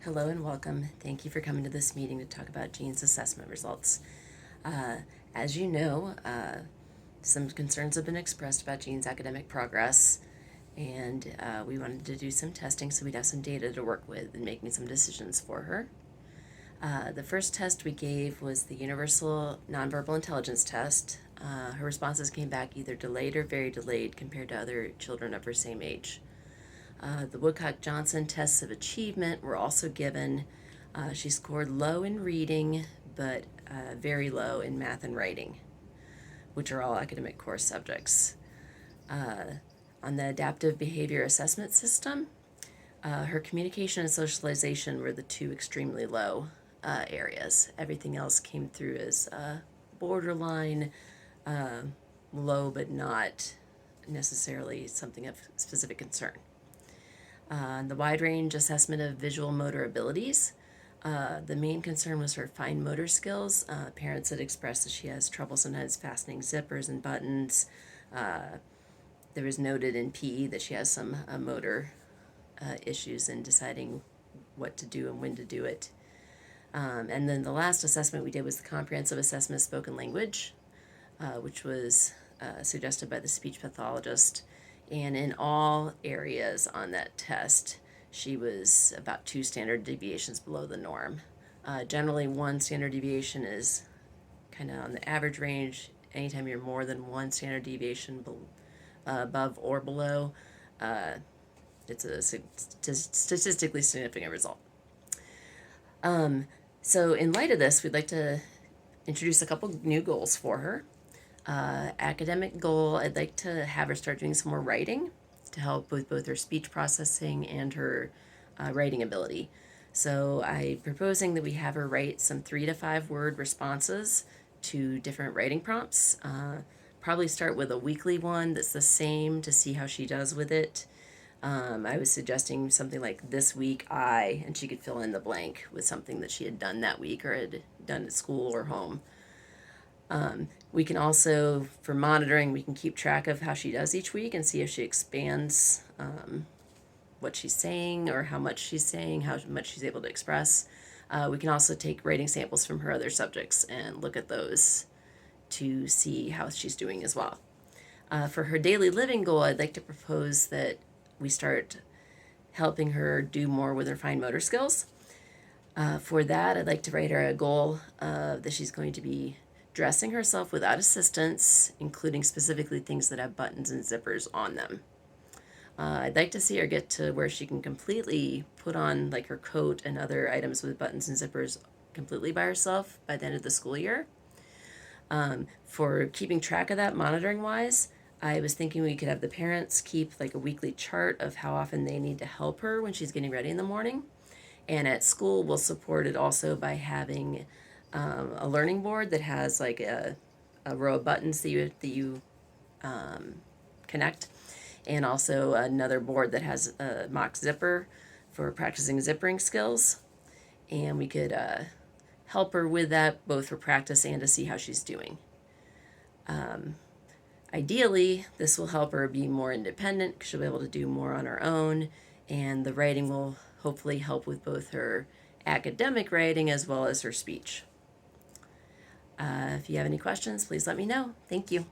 Hello and welcome. Thank you for coming to this meeting to talk about Jean's assessment results. As you know, some concerns have been expressed about Jean's academic progress, and we wanted to do some testing so we'd have some data to work with and making some decisions for her. The first test we gave was the Universal Nonverbal Intelligence Test. Her responses came back either delayed or very delayed compared to other children of her same age. The Woodcock-Johnson tests of achievement were also given. She scored low in reading, but very low in math and writing, which are all academic core subjects. On the adaptive behavior assessment system, her communication and socialization were the two extremely low areas. Everything else came through as borderline, low, but not necessarily something of specific concern. The wide range assessment of visual motor abilities. The main concern was her fine motor skills. Parents had expressed that she has trouble sometimes fastening zippers and buttons. There was noted in PE that she has some motor issues in deciding what to do and when to do it. And then the last assessment we did was the comprehensive assessment of spoken language, which was suggested by the speech pathologist. And in all areas on that test, she was about 2 standard deviations below the norm. Generally, 1 standard deviation is kind of on the average range. Anytime you're more than 1 standard deviation above or below, it's a statistically significant result. So in light of this, we'd like to introduce a couple new goals for her. Academic goal, I'd like to have her start doing some more writing to help with both her speech processing and her writing ability. So I'm proposing that we have her write some 3 to 5 word responses to different writing prompts. Probably start with a weekly one that's the same to see how she does with it. I was suggesting something like this week and she could fill in the blank with something that she had done that week or had done at school or home. We can also, for monitoring, we can keep track of how she does each week and see if she expands what she's saying or how much she's saying, how much she's able to express. We can also take writing samples from her other subjects and look at those to see how she's doing as well. For her daily living goal, I'd like to propose that we start helping her do more with her fine motor skills. For that, I'd like to write her a goal that she's going to be dressing herself without assistance, including specifically things that have buttons and zippers on them. I'd like to see her get to where she can completely put on like her coat and other items with buttons and zippers completely by herself by the end of the school year. For keeping track of that monitoring wise, I was thinking we could have the parents keep like a weekly chart of how often they need to help her when she's getting ready in the morning. And at school, we'll support it also by having a learning board that has like a row of buttons that you connect, and also another board that has a mock zipper for practicing zippering skills. And we could help her with that both for practice and to see how she's doing. Ideally, this will help her be more independent because she'll be able to do more on her own, and the writing will hopefully help with both her academic writing as well as her speech. If you have any questions, please let me know. Thank you.